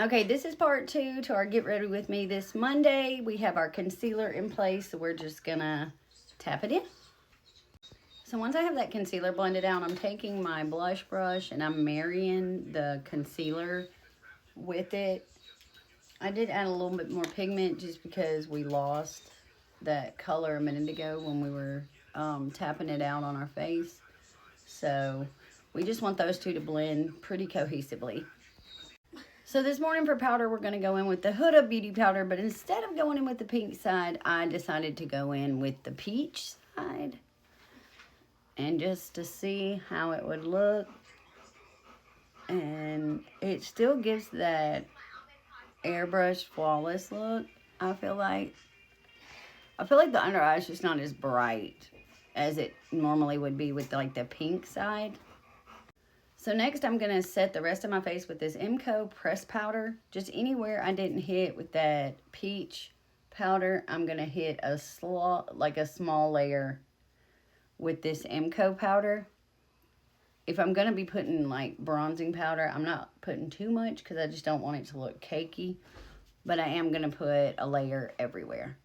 Okay, this is part 2 to our Get Ready With Me this Monday. We have our concealer in place, so we're just gonna tap it in. So once I have that concealer blended out, I'm taking my blush brush and I'm marrying the concealer with it. I did add a little bit more pigment just because we lost that color a minute ago when we were tapping it out on our face. So we just want those two to blend pretty cohesively. So this morning for powder, we're going to go in with the Huda Beauty powder, but instead of going in with the pink side, I decided to go in with the peach side. And just to see how it would look. And it still gives that airbrush flawless look, I feel like. I feel like the under eye is just not as bright as it normally would be with like the pink side. So next I'm going to set the rest of my face with this MCO press powder. Just anywhere I didn't hit with that peach powder, I'm going to hit a small layer with this MCO powder. If I'm going to be putting like bronzing powder, I'm not putting too much because I just don't want it to look cakey. But I am going to put a layer everywhere.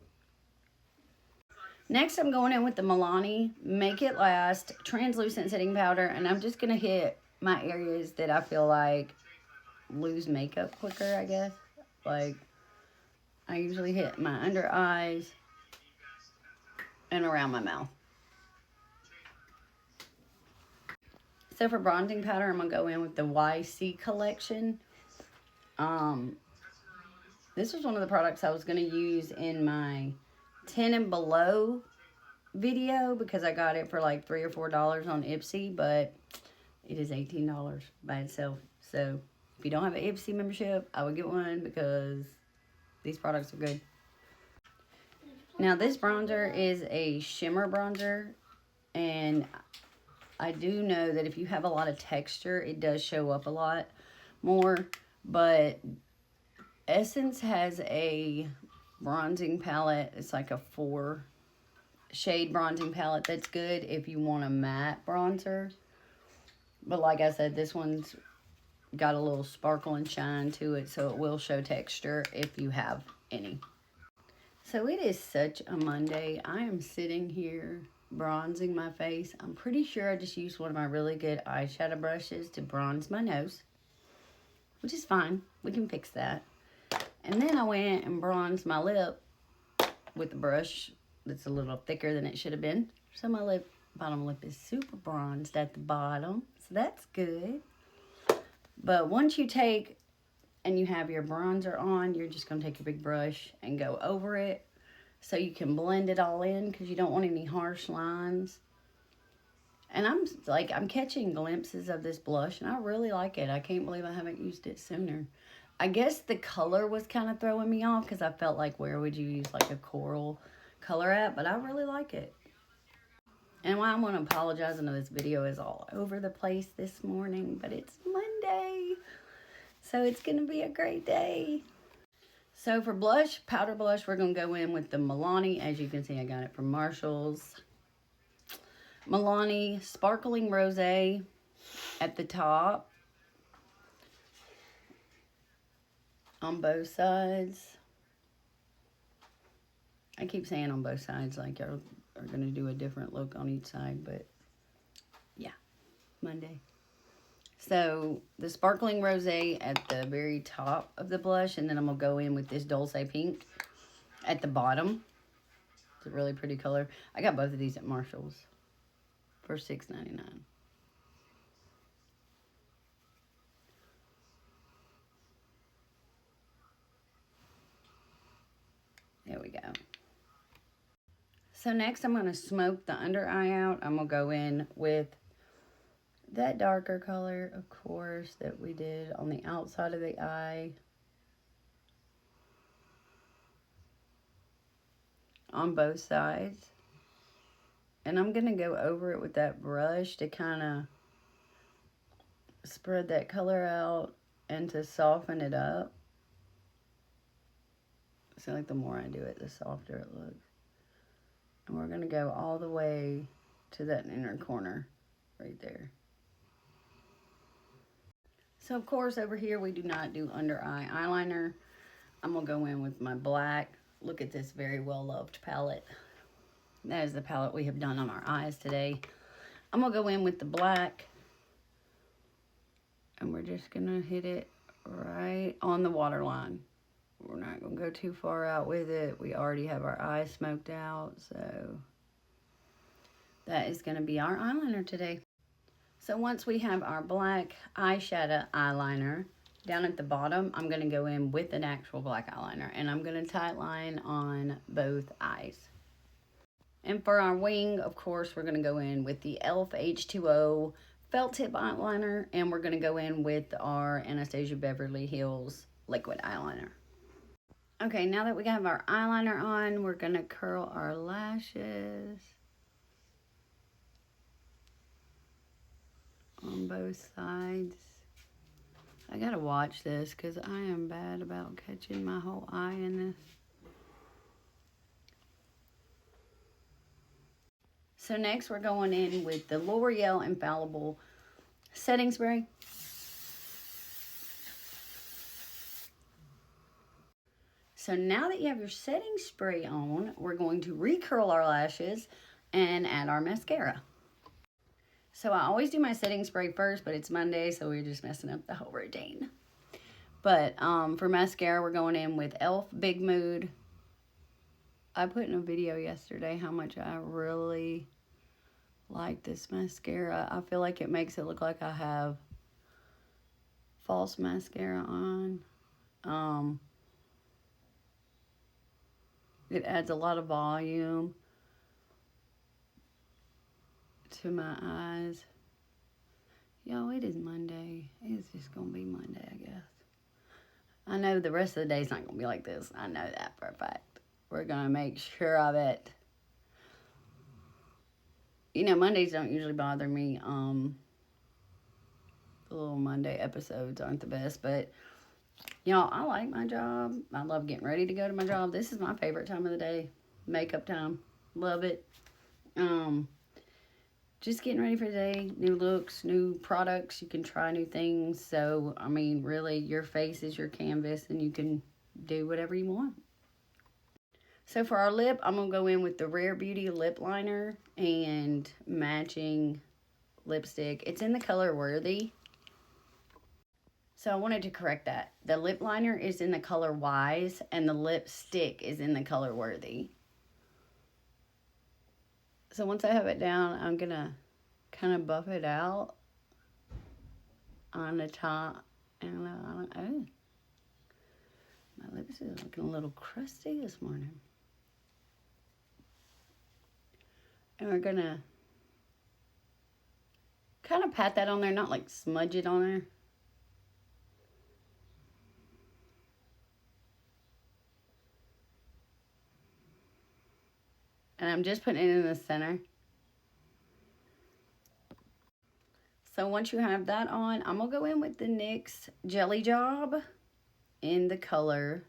Next I'm going in with the Milani Make It Last translucent setting powder. And I'm just going to hit my areas that I feel like lose makeup quicker, I guess. Like, I usually hit my under eyes and around my mouth. So for bronzing powder, I'm going to go in with the YC collection. This was one of the products I was going to use in my 10 and below video because I got it for like $3 or $4 on Ipsy, but it is $18 by itself. So if you don't have an Ipsy membership, I would get one because these products are good. Now this bronzer is a shimmer bronzer, and I do know that if you have a lot of texture, it does show up a lot more, but Essence has a bronzing palette. It's like a 4 shade bronzing palette that's good if you want a matte bronzer. But like I said, this one's got a little sparkle and shine to it, so it will show texture if you have any. So it is such a Monday. I am sitting here bronzing my face. I'm pretty sure I just used one of my really good eyeshadow brushes to bronze my nose, which is fine. We can fix that. And then I went and bronzed my lip with a brush that's a little thicker than it should have been. So my bottom lip is super bronzed at the bottom. So that's good. But once you take and you have your bronzer on, you're just going to take your big brush and go over it so you can blend it all in because you don't want any harsh lines. And I'm catching glimpses of this blush, and I really like it. I can't believe I haven't used it sooner. I guess the color was kind of throwing me off because I felt like where would you use like a coral color at, but I really like it. And why I'm going to apologize, I know this video is all over the place this morning, but it's Monday, so it's going to be a great day. So for blush, powder blush, we're going to go in with the Milani. As you can see, I got it from Marshall's. Milani Sparkling Rosé at the top. On both sides. I keep saying on both sides like y'all are going to do a different look on each side, but yeah, Monday. So the Sparkling Rosé at the very top of the blush, and then I'm going to go in with this Dulce Pink at the bottom. It's a really pretty color. I got both of these at Marshall's for $6.99. There we go. So next I'm going to smoke the under eye out. I'm going to go in with that darker color, of course, that we did on the outside of the eye. On both sides. And I'm going to go over it with that brush to kind of spread that color out and to soften it up. So like the more I do it, the softer it looks. And we're going to go all the way to that inner corner right there. So, of course, over here we do not do under eye eyeliner. I'm going to go in with my black. Look at this very well-loved palette. That is the palette we have done on our eyes today. I'm going to go in with the black. And we're just going to hit it right on the waterline. We're not going to go too far out with it. We already have our eyes smoked out. So, that is going to be our eyeliner today. So once we have our black eyeshadow eyeliner, down at the bottom, I'm going to go in with an actual black eyeliner. And I'm going to tight line on both eyes. And for our wing, of course, we're going to go in with the e.l.f. H2O felt tip eyeliner. And we're going to go in with our Anastasia Beverly Hills liquid eyeliner. Okay, now that we have our eyeliner on, we're going to curl our lashes on both sides. I gotta watch this because I am bad about catching my whole eye in this. So next we're going in with the L'Oreal Infallible setting spray. So now that you have your setting spray on, we're going to recurl our lashes and add our mascara. So I always do my setting spray first, but it's Monday, so we're just messing up the whole routine. But for mascara, we're going in with e.l.f. Big Mood. I put in a video yesterday how much I really like this mascara. I feel like it makes it look like I have false mascara on. It adds a lot of volume to my eyes. Y'all, it is Monday. It's just gonna be Monday, I guess. I know the rest of the day's not gonna be like this. I know that for a fact. We're gonna make sure of it. You know, Mondays don't usually bother me. The little Monday episodes aren't the best, but y'all, I like my job. I love getting ready to go to my job. This is my favorite time of the day. Makeup time. Love it. Just getting ready for the day. New looks, new products. You can try new things. So, I mean, really, your face is your canvas and you can do whatever you want. So, for our lip, I'm going to go in with the Rare Beauty lip liner and matching lipstick. It's in the color Worthy. So, I wanted to correct that. The lip liner is in the color Wise and the lipstick is in the color Worthy. So once I have it down, I'm going to kind of buff it out on the top. And oh, my lips is looking a little crusty this morning. And we're going to kind of pat that on there, not like smudge it on there. And I'm just putting it in the center. So once you have that on, I'm going to go in with the NYX Jelly Job in the color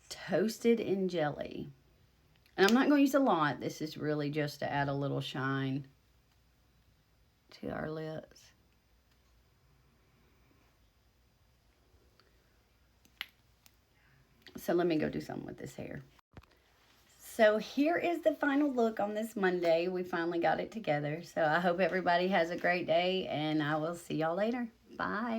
Toasted in Jelly. And I'm not going to use a lot. This is really just to add a little shine to our lips. So let me go do something with this hair. So here is the final look on this Monday. We finally got it together. So I hope everybody has a great day, and I will see y'all later. Bye.